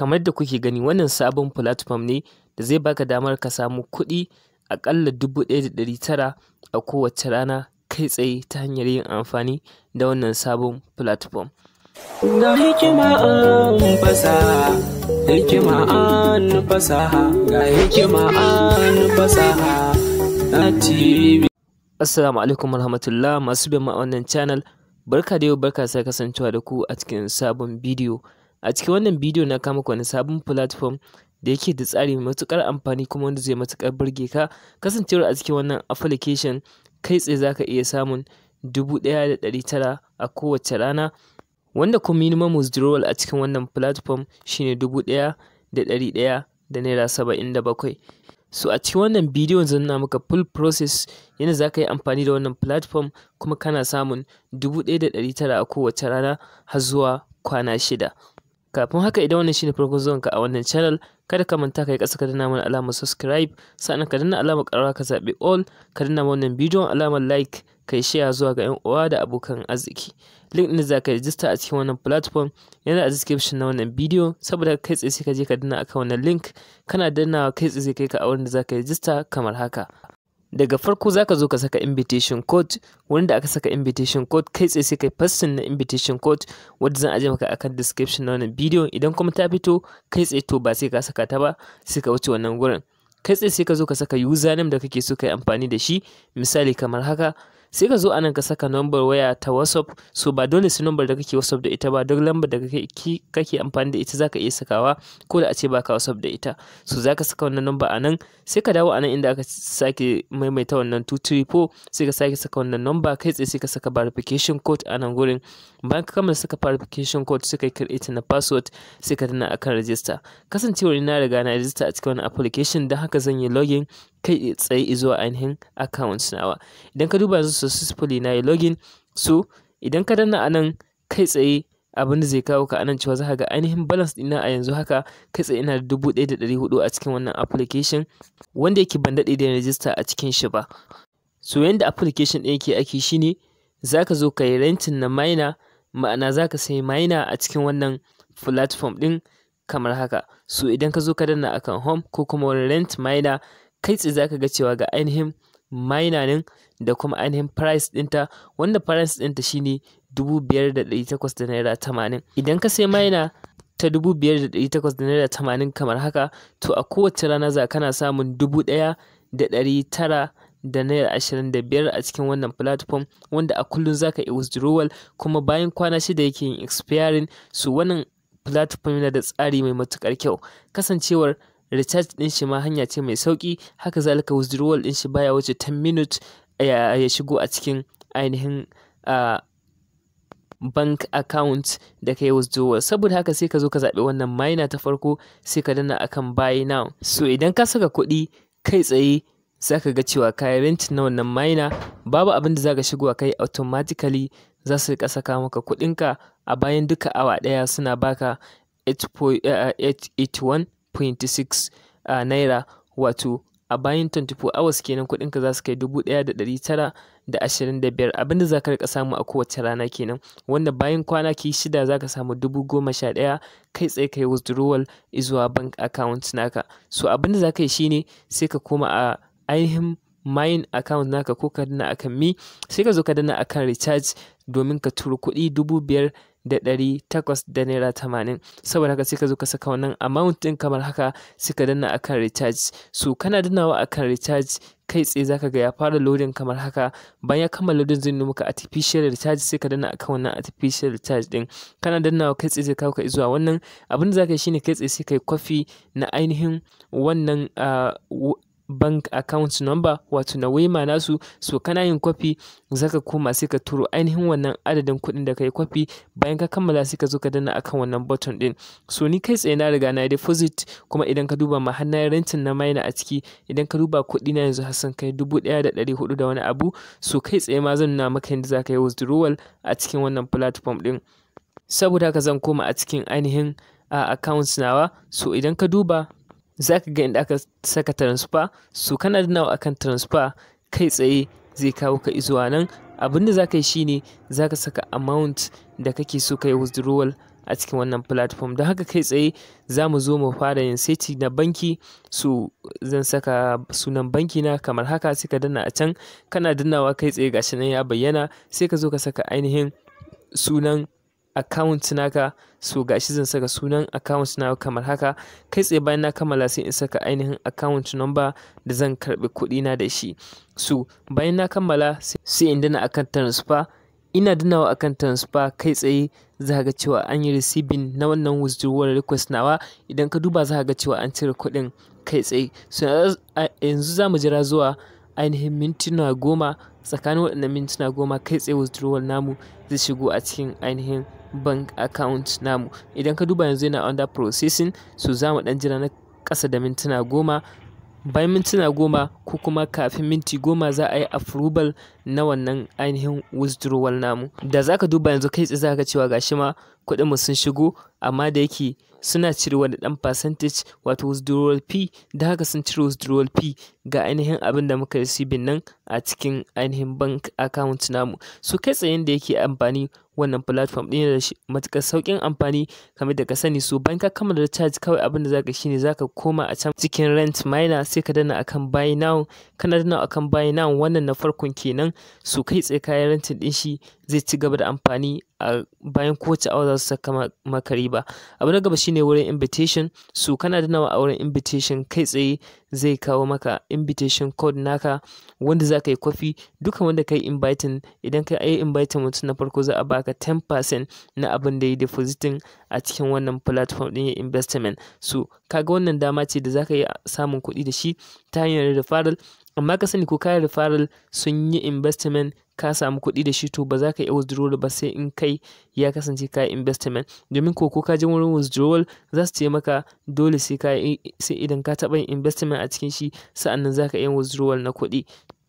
kamar da kuke gani wannan sabon platform ne da zai baka damar ka samu kuɗi aƙalla 1,900 a kowace rana kai tsaye ta hanyar yin amfani da wannan sabon platform. Ga hikima an fasaha, hikima an fasaha, ga hikima an fasaha na TV. Assalamu alaikum warahmatullah masu bin ma wannan channel. Barka da yau, barka sai kasancewa da ku a cikin sabon bidiyo. A cikin wannan bidiyo na kama wani sabon platform da yake da tsari mai matukar amfani kuma wanda zai matukar burge ka. Kasancewar a cikin wannan application kai tsaye zaka iya samun 1,900 a kowace rana, wanda kuma minimum withdrawal a cikin wannan platform shine 1,100 da naira 77. So a cikin wannan bidiyon zan nuna maka full process yadda zaka yi amfani da wannan platform kuma kana samun 1,900 a kowace rana har zuwa kwana 6. Kafin haka, idan wannan shine farkon zuwanka a wannan channel, kada ka manta kai ƙasa ka danna mana alamar subscribe, sannan ka danna alamar ƙararrawa ka zaɓi all, ka danna wannan bidiyon alamar like, kai share zuwa ga 'yan uwa da abokan arziki. Link ɗin da za ka register a cikin wannan platform yana a description na wannan bidiyo, saboda kai tsaye sai ka je ka danna akan wannan link, kana dannawa kai tsaye zai kai ka a wurin da za ka register kamar haka. Daga farko za ka zo ka saka invitation code, wurin da aka saka invitation code kai tsaye sai kai pasting na invitation code wadda zan aje maka akan description na wannan bidiyo. Idan kuma ta fito kai tsaye to ba sai ka saka ta ba, sai ka wuce wannan gurin. Kai tsaye sai ka zo ka saka username da kake so ka yi amfani da shi, misali kamar haka. Sai ka zo anan ka saka number waya ta WhatsApp. So ba dole sai number da kake WhatsApp da ita ba, duk lambar da kake amfani da ita zaka iya sakawa ko da a ce baka WhatsApp da ita. So zaka saka wannan number anan, sai ka dawo anan inda aka sake maimaita wannan 234, sai ka sake saka wannan number, kai tsaye sai ka saka verification code anan gurin. Bayan ka kammala saka verification code sai ka create na password, sai ka danna akan register. Kasancewar na riga na register a cikin wannan application, dan haka zan yi login kai tsaye zuwa ainihin account nawa. Idan ka duba yanzu successfully na yi login. So idan ka danna anan kai tsaye abin da zai kawo ka anan cewa za ka ga ainihin balance ɗina a yanzu haka kai tsaye ina da 1,400 a cikin wannan application, wanda yake ban daɗe da register a cikin shi ba. So yanda application ɗin yake aiki shine za ka zo ka yi renting na miner, ma'ana za ka sayi miner a cikin wannan platform ɗin kamar haka. So idan ka zo ka danna akan home ko kuma rent miner, kai tsaye za ka ga cewa ga ainihin miner ɗin da kuma ainihin price ɗinta, wanda price ɗinta shine 5,800 da naira 80. Idan ka sai miner ta 5,800 da naira 80 kamar haka, to a kowace rana za kana samun 1,900 da naira 25 a cikin wannan platform, wanda a kullum za ka yi withdrawal kuma bayan kwana 6 yake yin expiring. So wannan platform yana da tsari mai matukar kyau, kasancewar recharge ɗin shi ma hanya ce mai sauƙi, haka zalika withdrawal ɗin shi baya wuce 10 minutes ya shigo a cikin ainihin bank account da ka yi withdrawal. Saboda haka sai ka zo ka zaɓi wannan miner ta farko, sai ka danna akan buy now. So idan ka saka kuɗi kai tsaye za ka ga cewa kayan rent na wannan miner babu abin da za ka shigo a kai, automatically za su riƙa saka maka kuɗinka a bayan duka awa ɗaya, suna baka 81.6 naira, wato a bayan 24 hours kenan kuɗinka za su kai 1,925, abinda za ka rika samu a kowace rana kenan, wanda bayan kwanaki 6 za ka samu 11,000 kai tsaye kai withdrawal zuwa bank account naka. So abinda za ka yi shine sai ka koma a ainihin mine account naka ko ka danna akan me, sai ka zo ka danna akan recharge domin ka turo kuɗi 5,800 da naira 80. Saboda haka sai ka zo ka saka wannan amount ɗin kamar haka, sai ka danna akan recharge. So kana dannawa akan recharge kai tsaye zaka ga ya fara loading kamar haka. Bayan ya kammala loading zai nuna maka artificial recharge, sai ka danna akan wannan artificial recharge ɗin. Kana dannawa kai tsaye zai kawo ka zuwa wannan. Abin da zaka yi shine kai tsaye sai kai copy na ainihin wannan bank account number, wato na wema nasu. So kana yin copy zaka koma sai ka turo ainihin wannan adadin kuɗin da kai copy. Bayan ka kammala sai ka zo ka danna akan wannan button din. So ni kai tsaye na riga na deposit, kuma idan ka duba ma har na rentin na miner a ciki, idan ka duba kuɗi na yanzu har sun kai 1,400 da wani abu. So kai tsaye ma zan nuna maka yadda zaka yi withdrawal a cikin wannan platform din. Saboda haka zan koma a cikin ainihin accounts nawa. So idan ka duba za ka ga inda aka saka transfer. So kana dannawa akan transfer kai tsaye zai kawo ka zuwa nan. Abin da za ka yi shine za ka saka amount da kake so ka yi withdrawal a cikin wannan platform. Don haka kai tsaye za mu zo mu fara yin seti na banki. Zan saka sunan banki na kamar haka, sai ka danna a can, kana dannawa kai tsaye gashi nan ya bayyana, sai ka zo ka saka ainihin sunan account naka. Gashi zan saka sunan account na kamar haka, kai tsaye bayan na kammala sai in saka ainihin account number da zan karɓi kuɗi na da shi. Bayan na kammala sai in danna akan transfer. Ina dannawa akan transfer kai tsaye za ka ga cewa an yi receiving na wannan withdrawal request nawa. Idan ka duba za ka ga cewa an cire kuɗin kai tsaye. Yanzu za mu jira zuwa ainihin mintuna 10. Tsakanin waɗannan mintuna 10 kai tsaye withdrawal namu zai shigo a cikin ainihin bank account namu. Idan ka duba yanzu yana under processing, za mu ɗan jira na ƙasa da mintuna 10. Bayan mintuna 10 ko kuma kafin minti 10 za a yi approval na wannan ainihin withdrawal namu. Da za ka duba yanzu kai tsaye za ka cewa gashi ma kuɗinmu sun shigo, amma da yake suna cire wani ɗan percentage wato withdrawal fee, da haka sun cire withdrawal fee ga ainihin abin da muka receiving nan a cikin ainihin bank account namu. Kai tsaye da yake amfani wannan platform ɗin da matuƙar sauƙin amfani kamar da ka sani. Bayan ka kammala charge kawai abin da zaka shine zaka koma a can cikin rent miner, sai ka danna akan buy now. Kana danna akan buy now, wannan na farkon kenan. Kai tsaye kayan renting ɗin shi zai ci gaba da amfani a bayan kowace awa za su saka maka riba. Abu na gaba shine wurin invitation. Kana dannawa a wurin invitation kai tsaye zai kawo maka invitation code naka wanda za ka yi kwafi. Duka wanda ka yi inviting, idan ka yi inviting mutum na farko za a baka 10% na abin da ya depositing a cikin wannan platform ɗin ya investment. Kaga wannan dama ce da za ka yi samun kuɗi da shi ta hanyar referral. Amma ka sani ko kayan referral sun yi investment ka samu kuɗi da shi, to ba za ka iya withdrawal ba sai in kai ya kasance ka yi investment. Domin ko ka je wurin withdrawal za su ce maka dole sai idan ka taɓa yin investment a cikin shi sa'annan za ka iya withdrawal na kuɗi.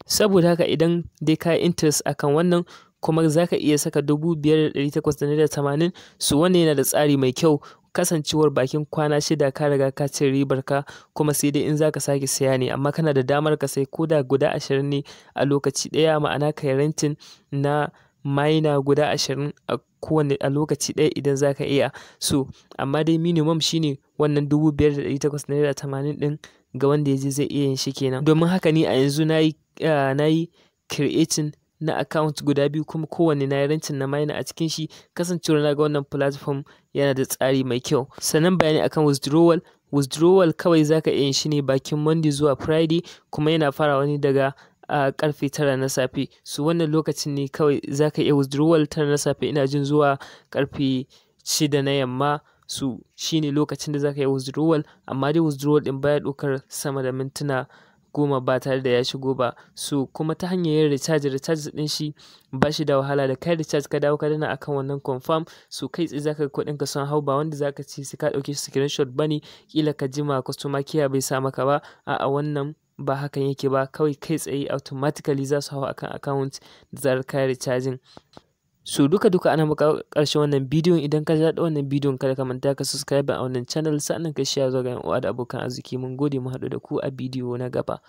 Saboda haka idan dai ka yi interest akan wannan, kuma za ka iya saka 5,880. Wannan yana da tsari mai kyau, kasancewar bakin kwana 6 ka riga ka cire ribar ka, kuma sai dai in za ka sake saya ne. Amma kana da damar ka sai koda guda 20 ne a lokaci ɗaya, ma'ana ka yi renting na miner guda 20 a lokaci ɗaya idan za ka iya. Amma dai minimum shine wannan 5,880 ɗin ga wanda ya je zai iya yin shi kenan. Domin haka ni a yanzu na yi creating na account guda 2, kuma kowanne na yi renting na miner a cikin shi, kasancewar na ga wannan platform yana da tsari mai kyau. Sannan bayani akan withdrawal kawai za ka iya yin shi ne bakin Monday zuwa Friday, kuma yana farawa ne daga karfe 9 na safe. Wannan lokacin ne kawai za ka iya withdrawal 9 na safe ina jin zuwa karfe 6 na yamma. Shine lokacin da za ka yi withdrawal, amma dai withdrawal ɗin baya ɗaukar sama da mintuna 10 ba tare da ya shigo ba. Kuma ta hanyar yin recharge ɗin shi ba shi da wahala. Da kai recharge ka dawo ka danna akan wannan confirm, kai tsaye zaka ga kuɗin ka sun hau. Ba wanda zaka ce sai ka ɗauki screenshot bane, kila ka jima customer care bai sa maka ba. A'a, wannan ba hakan yake ba, kawai kai tsaye automatically za su hau akan account da zarar ka yi recharging. Duka ana maka ƙarshen wannan bidiyon. Idan ka jaɗa wannan bidiyon kada ka manta ka subscribe a wannan channel, sannan ka share zuwa ga 'yan uwa da abokan arziki. Mun gode, mu haɗu da ku a bidiyo na gaba.